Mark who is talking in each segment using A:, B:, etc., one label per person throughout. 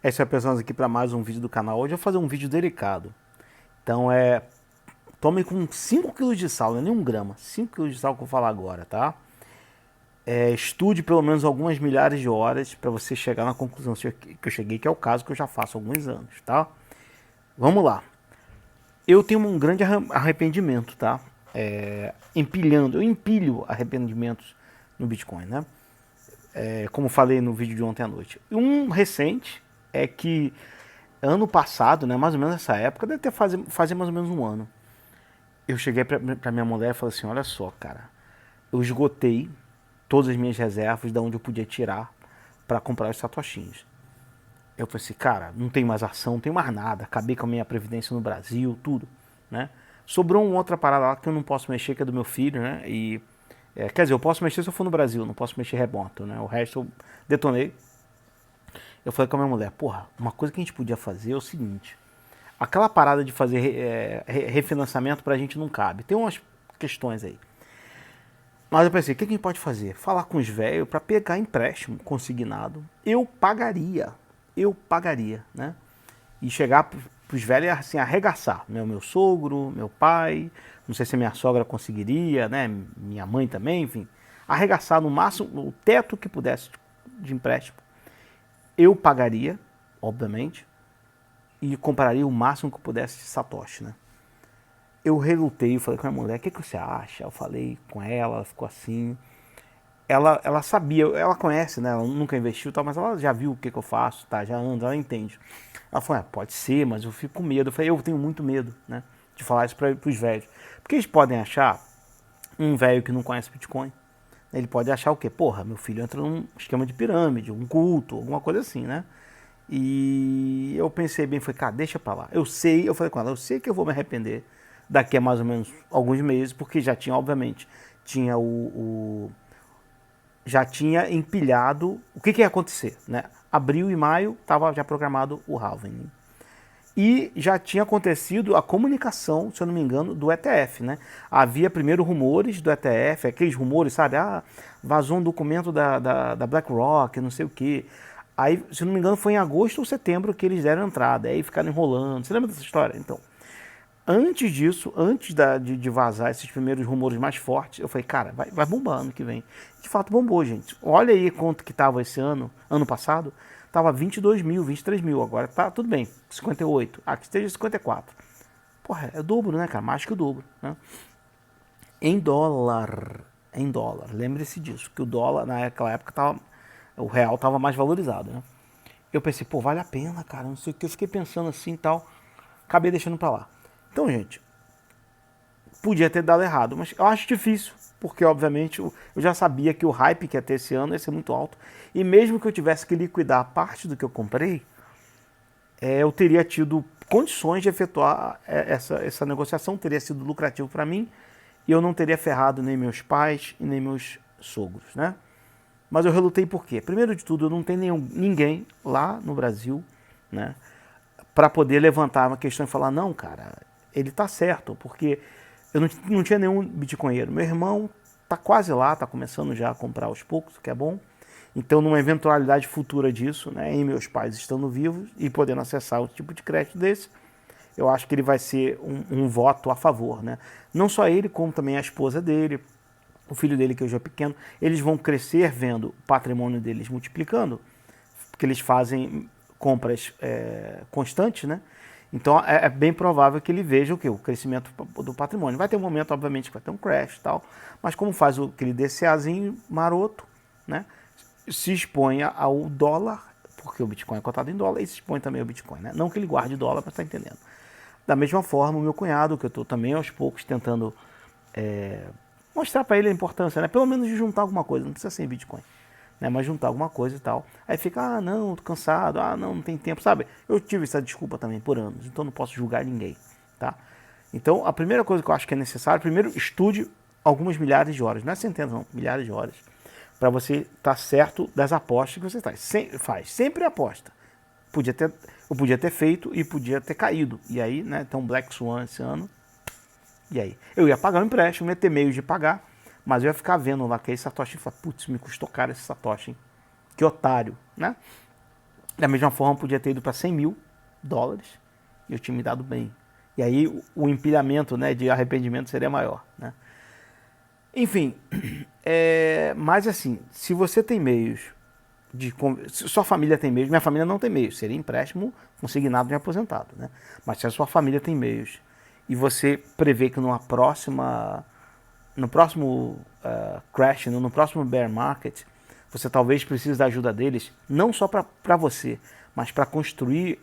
A: Essa é a pessoa aqui para mais um vídeo do canal. Hoje eu vou fazer um vídeo delicado. Então tome com 5 quilos de sal, não é nem 1 grama. 5 quilos de sal que eu vou falar agora, tá? Estude pelo menos algumas milhares de horas para você chegar na conclusão que eu cheguei, que é o caso que eu já faço há alguns anos, tá? Vamos lá. Eu tenho um grande arrependimento, tá? Eu empilho arrependimentos no Bitcoin, né? Como falei no vídeo de ontem à noite. Um recente é que ano passado, né, mais ou menos nessa época, deve ter fazer mais ou menos um ano, eu cheguei pra minha mulher e falei assim, olha só, cara, eu esgotei todas as minhas reservas de onde eu podia tirar para comprar os satoshinhos. Eu falei assim, cara, não tem mais ação, não tem mais nada, acabei com a minha previdência no Brasil, tudo, né? Sobrou uma outra parada lá que eu não posso mexer, que é do meu filho, né? Quer dizer, eu posso mexer se eu for no Brasil, não posso mexer remoto, né? O resto eu detonei. Eu falei com a minha mulher, porra, uma coisa que a gente podia fazer é o seguinte, aquela parada de fazer refinanciamento pra gente não cabe, tem umas questões aí. Mas eu pensei, o que a gente pode fazer? Falar com os velhos para pegar empréstimo consignado. Eu pagaria, né? E chegar pros velhos assim, arregaçar. Meu sogro, meu pai, não sei se a minha sogra conseguiria, né? Minha mãe também, enfim. Arregaçar no máximo o teto que pudesse de empréstimo. Eu pagaria, obviamente, e compraria o máximo que eu pudesse de Satoshi, né? Eu relutei, eu falei com a minha mulher, o que você acha? Eu falei com ela ficou assim. Ela sabia, ela conhece, né? Ela nunca investiu, tal, mas ela já viu o que eu faço, tá? Já anda, ela entende. Ela falou, pode ser, mas eu fico com medo. Eu falei, eu tenho muito medo, né? De falar isso para os velhos. Porque eles podem achar, um velho que não conhece Bitcoin, ele pode achar o quê? Porra, meu filho entra num esquema de pirâmide, um culto, alguma coisa assim, né? E eu pensei bem, falei, cara, deixa pra lá. Eu falei com ela, eu sei que eu vou me arrepender daqui a mais ou menos alguns meses, porque já tinha, obviamente, tinha já tinha empilhado o que ia acontecer, né? Abril e maio estava já programado o halving. E já tinha acontecido a comunicação, se eu não me engano, do ETF, né? Havia primeiro rumores do ETF, aqueles rumores, sabe? Vazou um documento da BlackRock, não sei o quê. Aí, se eu não me engano, foi em agosto ou setembro que eles deram entrada. Aí ficaram enrolando. Você lembra dessa história? Então, antes disso, antes de vazar esses primeiros rumores mais fortes, eu falei, cara, vai bombar ano que vem. De fato bombou, gente. Olha aí quanto que estava esse ano passado, estava 22 mil, 23 mil, agora tá tudo bem, 58, aqui esteja 54. Porra, é o dobro, né, cara? Mais que o dobro, né? Em dólar, lembre-se disso, que o dólar naquela época o real estava mais valorizado, né? Eu pensei, pô, vale a pena, cara, não sei o que, eu fiquei pensando assim e tal, acabei deixando pra lá. Então, gente, podia ter dado errado, mas eu acho difícil, porque obviamente eu já sabia que o hype que ia ter esse ano ia ser muito alto, e mesmo que eu tivesse que liquidar parte do que eu comprei, eu teria tido condições de efetuar essa negociação, teria sido lucrativo para mim, e eu não teria ferrado nem meus pais e nem meus sogros, né? Mas eu relutei por quê? Primeiro de tudo, eu não tenho ninguém lá no Brasil, né, para poder levantar uma questão e falar, não, cara, ele tá certo, porque eu não tinha nenhum bitcoinheiro. Meu irmão tá quase lá, tá começando já a comprar aos poucos, o que é bom. Então, numa eventualidade futura disso, né, em meus pais estando vivos e podendo acessar o tipo de crédito desse, eu acho que ele vai ser um voto a favor, né? Não só ele, como também a esposa dele, o filho dele que hoje é pequeno, eles vão crescer vendo o patrimônio deles multiplicando, porque eles fazem compras constantes, né? Então é bem provável que ele veja o que? O crescimento do patrimônio. Vai ter um momento, obviamente, que vai ter um crash e tal, mas como faz aquele DCAzinho maroto, né? Se expõe ao dólar, porque o Bitcoin é cotado em dólar, e se expõe também ao Bitcoin, né? Não que ele guarde dólar, mas está entendendo. Da mesma forma, o meu cunhado, que eu estou também aos poucos tentando mostrar para ele a importância, né? Pelo menos de juntar alguma coisa, não precisa ser em Bitcoin, né? Mas juntar alguma coisa e tal. Aí fica, não, tô cansado, não tem tempo, sabe? Eu tive essa desculpa também por anos, então não posso julgar ninguém, tá? Então, a primeira coisa que eu acho que é necessário, primeiro, estude algumas milhares de horas, não é centenas, não, milhares de horas, para você estar certo das apostas que você faz. Sempre aposta. Eu podia ter feito e podia ter caído. E aí, né, tem um Black Swan esse ano. E aí? Eu ia pagar o empréstimo, ia ter meios de pagar, mas eu ia ficar vendo lá que aí Satoshi e falar, putz, me custou caro esse Satoshi, hein? Que otário, né? Da mesma forma, podia ter ido para 100 mil dólares e eu tinha me dado bem. E aí o empilhamento, né, de arrependimento seria maior, né? Enfim, mas assim, se você tem meios se sua família tem meios, minha família não tem meios, seria empréstimo consignado de aposentado, né? Mas se a sua família tem meios e você prevê que no próximo crash, no próximo bear market, você talvez precise da ajuda deles, não só para você, mas para construir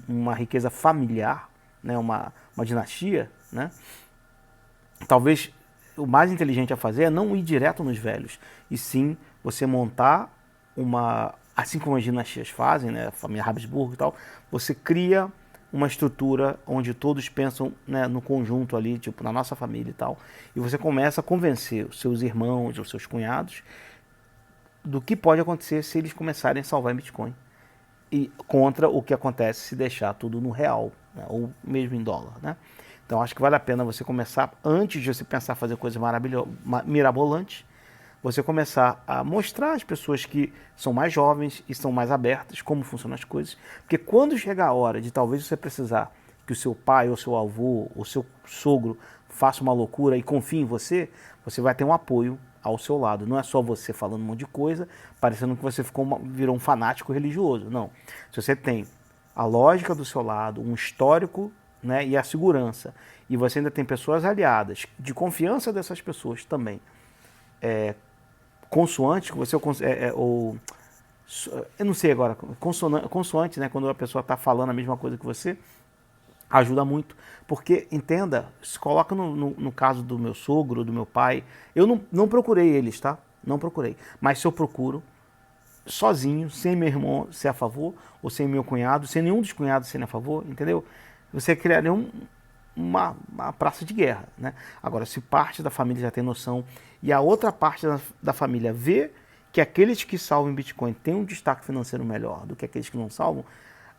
A: uma riqueza familiar, né? Uma dinastia, né? Talvez o mais inteligente a fazer é não ir direto nos velhos, e sim você montar assim como as dinastias fazem, né, a família Habsburgo e tal, você cria uma estrutura onde todos pensam, né, no conjunto ali, tipo, na nossa família e tal, e você começa a convencer os seus irmãos, os seus cunhados, do que pode acontecer se eles começarem a salvar em Bitcoin. E contra o que acontece se deixar tudo no real, né, ou mesmo em dólar, né? Então acho que vale a pena você começar, antes de você pensar em fazer coisas mirabolantes, você começar a mostrar às pessoas que são mais jovens e são mais abertas como funcionam as coisas. Porque quando chegar a hora de talvez você precisar que o seu pai ou seu avô ou seu sogro faça uma loucura e confie em você, você vai ter um apoio ao seu lado. Não é só você falando um monte de coisa, parecendo que você virou um fanático religioso. Não. Se você tem a lógica do seu lado, um histórico, né, e a segurança, e você ainda tem pessoas aliadas, de confiança dessas pessoas também, consoante, que você ou eu não sei agora, consoante, né, quando a pessoa está falando a mesma coisa que você, ajuda muito, porque entenda, se coloca no caso do meu sogro, do meu pai, eu não procurei eles, tá? Não procurei, mas se eu procuro sozinho, sem meu irmão ser a favor, ou sem meu cunhado, sem nenhum dos cunhados serem a favor, entendeu? Você criaria uma praça de guerra, né? Agora, se parte da família já tem noção e a outra parte da família vê que aqueles que salvam Bitcoin têm um destaque financeiro melhor do que aqueles que não salvam,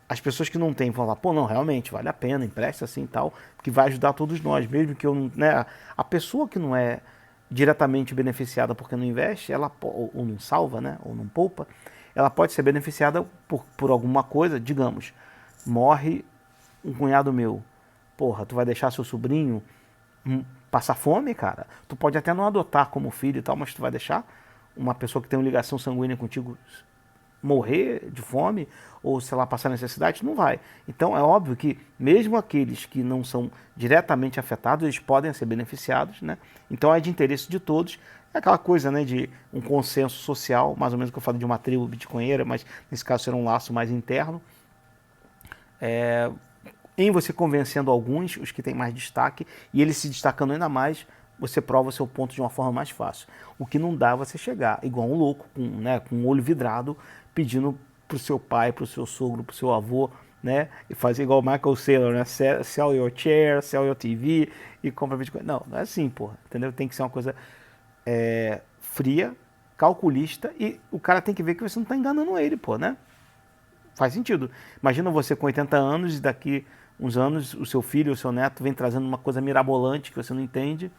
A: as pessoas que não têm vão falar, pô, não, realmente, vale a pena, empresta assim e tal, porque vai ajudar todos nós, mesmo que eu não, né? A pessoa que não é diretamente beneficiada porque não investe, ela ou não salva, né? Ou não poupa, ela pode ser beneficiada por alguma coisa, digamos, morre um cunhado meu, porra, tu vai deixar seu sobrinho passar fome, cara? Tu pode até não adotar como filho e tal, mas tu vai deixar uma pessoa que tem uma ligação sanguínea contigo morrer de fome ou, sei lá, passar necessidade? Não vai. Então é óbvio que mesmo aqueles que não são diretamente afetados, eles podem ser beneficiados, né? Então é de interesse de todos. É aquela coisa, né, de um consenso social, mais ou menos que eu falo de uma tribo bitcoinheira, mas nesse caso será um laço mais interno. Em você convencendo alguns, os que têm mais destaque, e eles se destacando ainda mais, você prova o seu ponto de uma forma mais fácil. O que não dá é você chegar igual um louco, com o olho vidrado, pedindo pro seu pai, pro seu sogro, pro seu avô, né? E fazer igual o Michael Saylor, né? Sell your chair, sell your TV e compra Bitcoin. Não, não é assim, porra. Entendeu? Tem que ser uma coisa fria, calculista, e o cara tem que ver que você não está enganando ele, pô, né? Faz sentido. Imagina você com 80 anos e daqui uns anos o seu filho ou o seu neto vem trazendo uma coisa mirabolante que você não entende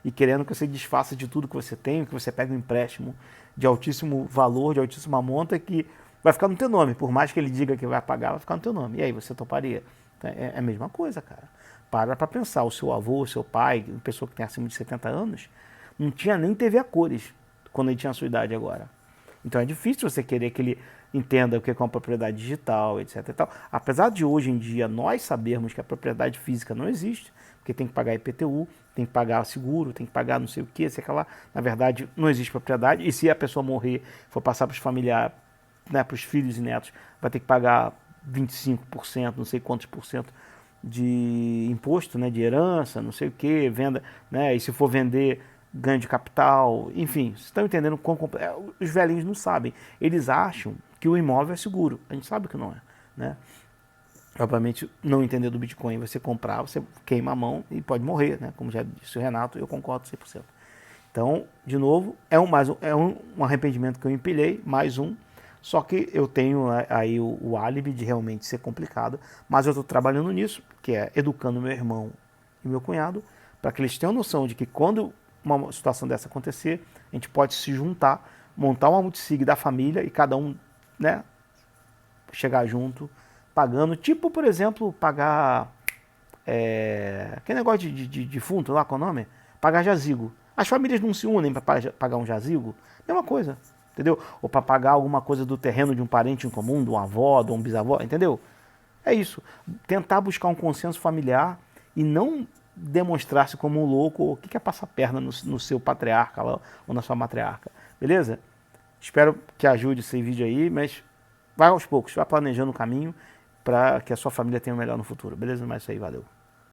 A: e querendo que você desfaça de tudo que você tem, que você pegue um empréstimo de altíssimo valor, de altíssima monta, que vai ficar no teu nome. Por mais que ele diga que vai pagar, vai ficar no teu nome. E aí, você toparia? É a mesma coisa, cara. Para pensar. O seu avô, o seu pai, uma pessoa que tem acima de 70 anos, não tinha nem TV a cores quando ele tinha a sua idade agora. Então é difícil você querer que ele entenda o que é uma propriedade digital, etc. E tal. Apesar de hoje em dia nós sabermos que a propriedade física não existe, porque tem que pagar IPTU, tem que pagar seguro, tem que pagar não sei o que, sei lá. Na verdade, não existe propriedade. E se a pessoa morrer, for passar para os familiares, né, para os filhos e netos, vai ter que pagar 25%, não sei quantos por cento de imposto, né, de herança, não sei o que, venda, né, e se for vender ganho de capital, enfim, vocês estão entendendo os velhinhos não sabem, eles acham que o imóvel é seguro, a gente sabe que não é, né? Obviamente, não entender do Bitcoin, você comprar, você queima a mão e pode morrer, né? Como já disse o Renato, eu concordo 100%. Então, de novo, é um arrependimento que eu empilhei, mais um, só que eu tenho aí o álibi de realmente ser complicado, mas eu estou trabalhando nisso, que é educando meu irmão e meu cunhado, para que eles tenham noção de que quando uma situação dessa acontecer, a gente pode se juntar, montar uma multisig da família e cada um, né, chegar junto, pagando, tipo, por exemplo, pagar, aquele negócio de defunto lá, qual é o nome? Pagar jazigo. As famílias não se unem para pagar um jazigo? Mesma coisa, entendeu? Ou para pagar alguma coisa do terreno de um parente em comum, de uma avó, de um bisavó, entendeu? É isso. Tentar buscar um consenso familiar e não demonstrar-se como um louco ou o que é passar perna no seu patriarca lá, ou na sua matriarca. Beleza? Espero que ajude esse vídeo aí, mas vai aos poucos, vai planejando o caminho para que a sua família tenha o melhor no futuro. Beleza? Mas é isso aí, valeu.